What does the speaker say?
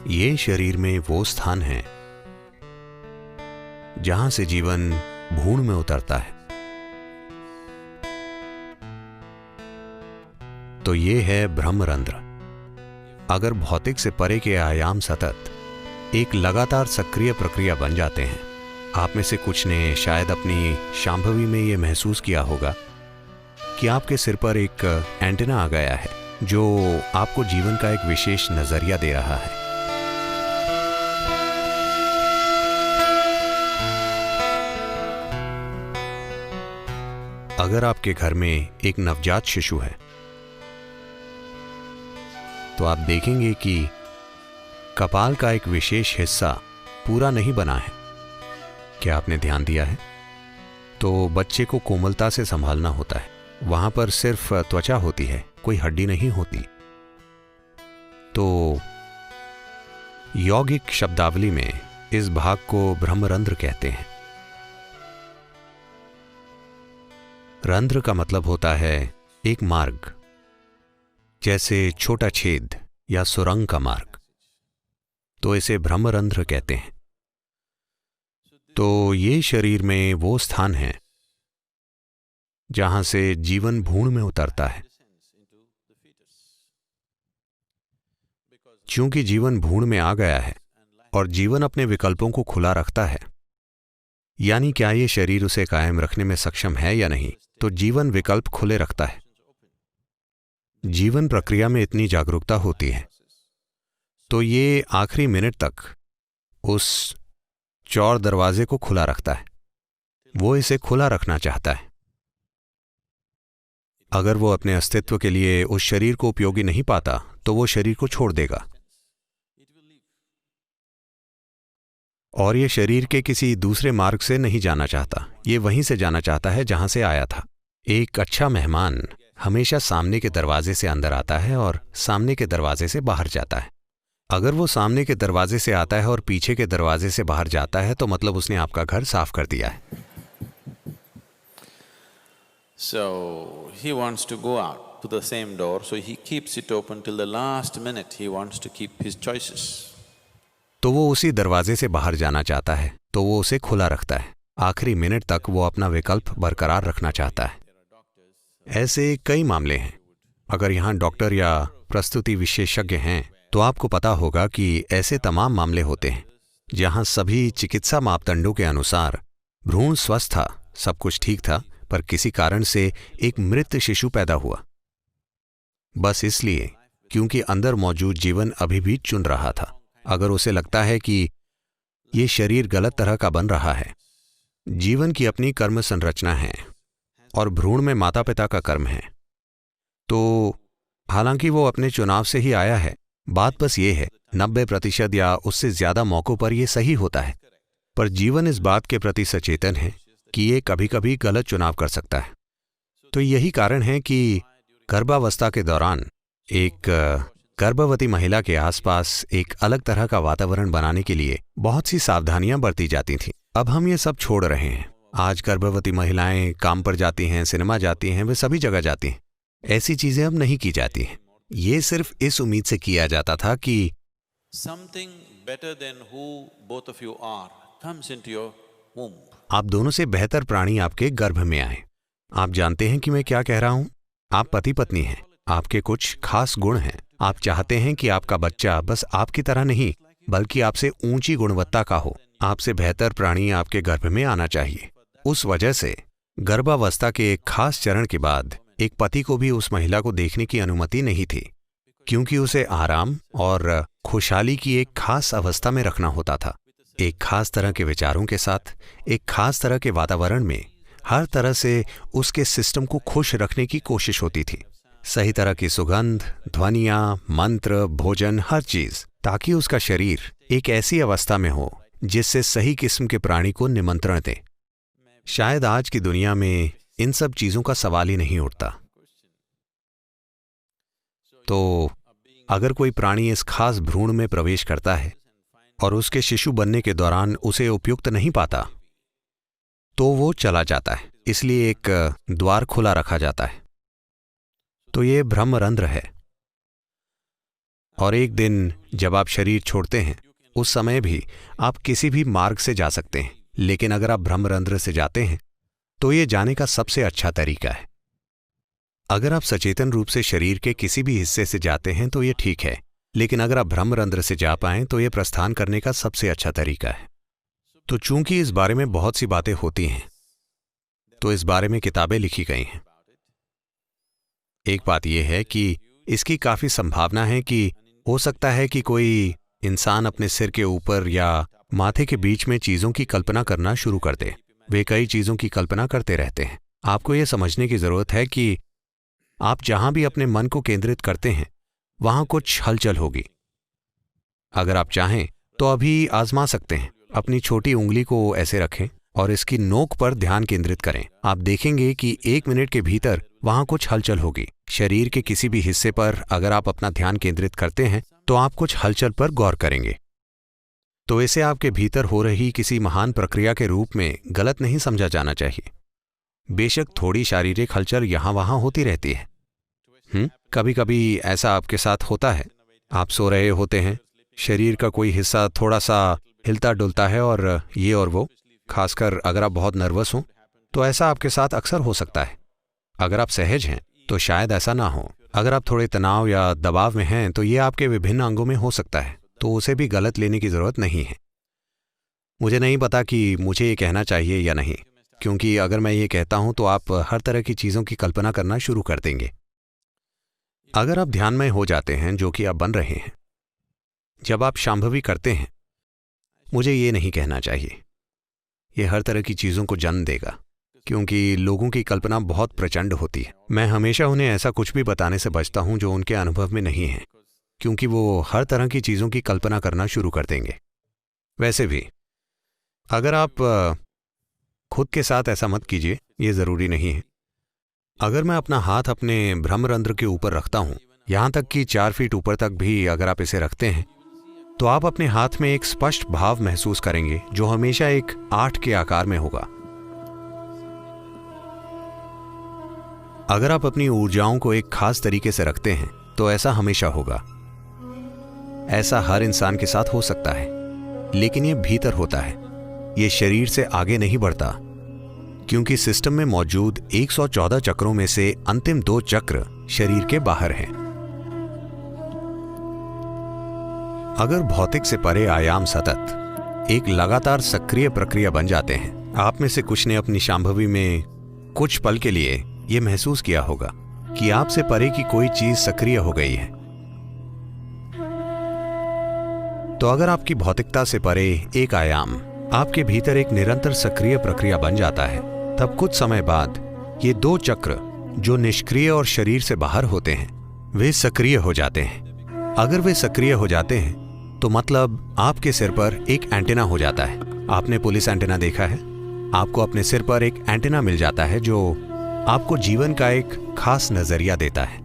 ये शरीर में वो स्थान है जहां से जीवन भ्रूण में उतरता है। तो ये है ब्रह्मरंध्र। अगर भौतिक से परे के आयाम सतत एक लगातार सक्रिय प्रक्रिया बन जाते हैं। आप में से कुछ ने शायद अपनी शांभवी में यह महसूस किया होगा कि आपके सिर पर एक एंटेना आ गया है जो आपको जीवन का एक विशेष नजरिया दे रहा है। अगर आपके घर में एक नवजात शिशु है तो आप देखेंगे कि कपाल का एक विशेष हिस्सा पूरा नहीं बना है। क्या आपने ध्यान दिया है? तो बच्चे को कोमलता से संभालना होता है। वहां पर सिर्फ त्वचा होती है, कोई हड्डी नहीं होती। तो यौगिक शब्दावली में इस भाग को ब्रह्मरंध्र कहते हैं। रंध्र का मतलब होता है एक मार्ग, जैसे छोटा छेद या सुरंग का मार्ग। तो इसे ब्रह्मरंध्र कहते हैं। तो ये शरीर में वो स्थान है जहां से जीवन भ्रूण में उतरता है। क्योंकि जीवन भ्रूण में आ गया है और जीवन अपने विकल्पों को खुला रखता है, यानी क्या ये शरीर उसे कायम रखने में सक्षम है या नहीं, तो जीवन विकल्प खुले रखता है। जीवन प्रक्रिया में इतनी जागरूकता होती है तो ये आखिरी मिनट तक उस चौर दरवाजे को खुला रखता है। वो इसे खुला रखना चाहता है। अगर वो अपने अस्तित्व के लिए उस शरीर को उपयोगी नहीं पाता तो वो शरीर को छोड़ देगा। और ये शरीर के किसी दूसरे मार्ग से नहीं जाना चाहता। ये वहीं से जाना चाहता है जहां से आया था। एक अच्छा मेहमान हमेशा सामने के दरवाजे से अंदर आता है और सामने के दरवाजे से बाहर जाता है। अगर वो सामने के दरवाजे से आता है और पीछे के दरवाजे से बाहर जाता है तो मतलब उसने आपका घर साफ कर दिया है। So he wants to go out to the same door, so he keeps it open till the last minute. He wants to keep his choices. तो वो उसी दरवाजे से बाहर जाना चाहता है तो वो उसे खुला रखता है। आखिरी मिनट तक वो अपना विकल्प बरकरार रखना चाहता है। ऐसे कई मामले हैं। अगर यहाँ डॉक्टर या प्रस्तुति विशेषज्ञ हैं तो आपको पता होगा कि ऐसे तमाम मामले होते हैं जहां सभी चिकित्सा मापदंडों के अनुसार भ्रूण स्वस्थ था, सब कुछ ठीक था, पर किसी कारण से एक मृत शिशु पैदा हुआ। बस इसलिए क्योंकि अंदर मौजूद जीवन अभी भी चुन रहा था। अगर उसे लगता है कि ये शरीर गलत तरह का बन रहा है। जीवन की अपनी कर्म संरचना है और भ्रूण में माता पिता का कर्म है। तो हालांकि वो अपने चुनाव से ही आया है, बात बस ये है 90% या उससे ज्यादा मौकों पर यह सही होता है। पर जीवन इस बात के प्रति सचेतन है कि ये कभी कभी गलत चुनाव कर सकता है। तो यही कारण है कि गर्भावस्था के दौरान एक गर्भवती महिला के आसपास एक अलग तरह का वातावरण बनाने के लिए बहुत सी सावधानियां बरती जाती थीं। अब हम ये सब छोड़ रहे हैं। आज गर्भवती महिलाएं काम पर जाती हैं, सिनेमा जाती हैं, वे सभी जगह जाती हैं। ऐसी चीजें अब नहीं की जाती हैं। ये सिर्फ इस उम्मीद से किया जाता था कि something better than who both of you are comes into your womb. आप दोनों से बेहतर प्राणी आपके गर्भ में आए। आप जानते हैं कि मैं क्या कह रहा हूं? आप पति पत्नी हैं, आपके कुछ खास गुण हैं। आप चाहते हैं कि आपका बच्चा बस आपकी तरह नहीं बल्कि आपसे ऊंची गुणवत्ता का हो। आपसे बेहतर प्राणी आपके गर्भ में आना चाहिए। उस वजह से गर्भावस्था के एक खास चरण के बाद एक पति को भी उस महिला को देखने की अनुमति नहीं थी, क्योंकि उसे आराम और खुशहाली की एक खास अवस्था में रखना होता था। एक खास तरह के विचारों के साथ, एक खास तरह के वातावरण में, हर तरह से उसके सिस्टम को खुश रखने की कोशिश होती थी। सही तरह की सुगंध, ध्वनियां, मंत्र, भोजन, हर चीज, ताकि उसका शरीर एक ऐसी अवस्था में हो जिससे सही किस्म के प्राणी को निमंत्रण दे। शायद आज की दुनिया में इन सब चीजों का सवाल ही नहीं उठता। तो अगर कोई प्राणी इस खास भ्रूण में प्रवेश करता है और उसके शिशु बनने के दौरान उसे उपयुक्त नहीं पाता तो वो चला जाता है। इसलिए एक द्वार खुला रखा जाता है। तो ये ब्रह्मरंध्र है। और एक दिन जब आप शरीर छोड़ते हैं उस समय भी आप किसी भी मार्ग से जा सकते हैं, लेकिन अगर आप ब्रह्मरंध्र से जाते हैं तो ये जाने का सबसे अच्छा तरीका है। अगर आप सचेतन रूप से शरीर के किसी भी हिस्से से जाते हैं तो ये ठीक है, लेकिन अगर आप ब्रह्मरंध्र से जा पाएं तो ये प्रस्थान करने का सबसे अच्छा तरीका है। तो चूंकि इस बारे में बहुत सी बातें होती हैं तो इस बारे में किताबें लिखी गई हैं। एक बात यह है कि इसकी काफी संभावना है कि हो सकता है कि कोई इंसान अपने सिर के ऊपर या माथे के बीच में चीजों की कल्पना करना शुरू कर दे। वे कई चीजों की कल्पना करते रहते हैं। आपको यह समझने की जरूरत है कि आप जहां भी अपने मन को केंद्रित करते हैं वहां कुछ हलचल होगी। अगर आप चाहें तो अभी आजमा सकते हैं। अपनी छोटी उंगली को ऐसे रखें और इसकी नोक पर ध्यान केंद्रित करें। आप देखेंगे कि 1 मिनट के भीतर वहां कुछ हलचल होगी। शरीर के किसी भी हिस्से पर अगर आप अपना ध्यान केंद्रित करते हैं तो आप कुछ हलचल पर गौर करेंगे। तो इसे आपके भीतर हो रही किसी महान प्रक्रिया के रूप में गलत नहीं समझा जाना चाहिए। बेशक थोड़ी शारीरिक हलचल यहां वहां होती रहती है। कभी कभी ऐसा आपके साथ होता है। आप सो रहे होते हैं, शरीर का कोई हिस्सा थोड़ा सा हिलता डुलता है और ये और वो। खासकर अगर आप बहुत नर्वस हों तो ऐसा आपके साथ अक्सर हो सकता है। अगर आप सहज हैं तो शायद ऐसा ना हो। अगर आप थोड़े तनाव या दबाव में हैं तो ये आपके विभिन्न अंगों में हो सकता है, तो उसे भी गलत लेने की जरूरत नहीं है। मुझे नहीं पता कि मुझे ये कहना चाहिए या नहीं, क्योंकि अगर मैं ये कहता हूं तो आप हर तरह की चीजों की कल्पना करना शुरू कर देंगे। अगर आप ध्यानमय हो जाते हैं, जो कि आप बन रहे हैं, जब आप शांभवी करते हैं, मुझे ये नहीं कहना चाहिए, ये हर तरह की चीजों को जन्म देगा, क्योंकि लोगों की कल्पना बहुत प्रचंड होती है। मैं हमेशा उन्हें ऐसा कुछ भी बताने से बचता हूं जो उनके अनुभव में नहीं है, क्योंकि वो हर तरह की चीजों की कल्पना करना शुरू कर देंगे। वैसे भी अगर आप खुद के साथ ऐसा मत कीजिए, ये जरूरी नहीं है। अगर मैं अपना हाथ अपने ब्रह्मरंध्र के ऊपर रखता हूं, यहां तक कि 4 फीट ऊपर तक भी अगर आप इसे रखते हैं, तो आप अपने हाथ में एक स्पष्ट भाव महसूस करेंगे जो हमेशा एक 8 के आकार में होगा। अगर आप अपनी ऊर्जाओं को एक खास तरीके से रखते हैं तो ऐसा हमेशा होगा। ऐसा हर इंसान के साथ हो सकता है, लेकिन यह भीतर होता है, यह शरीर से आगे नहीं बढ़ता, क्योंकि सिस्टम में मौजूद 114 चक्रों में से अंतिम 2 चक्र शरीर के बाहर हैं। अगर भौतिक से परे आयाम सतत एक लगातार सक्रिय प्रक्रिया बन जाते हैं, आप में से कुछ ने अपनी शांभवी में कुछ पल के लिए यह महसूस किया होगा कि आपसे परे की कोई चीज सक्रिय हो गई है। तो अगर आपकी भौतिकता से परे एक आयाम आपके भीतर एक निरंतर सक्रिय प्रक्रिया बन जाता है, तब कुछ समय बाद ये 2 चक्र जो निष्क्रिय और शरीर से बाहर होते हैं, वे सक्रिय हो जाते हैं। अगर वे सक्रिय हो जाते हैं तो मतलब आपके सिर पर एक एंटेना हो जाता है। आपने पुलिस एंटेना देखा है? आपको अपने सिर पर एक एंटेना मिल जाता है जो आपको जीवन का एक खास नजरिया देता है।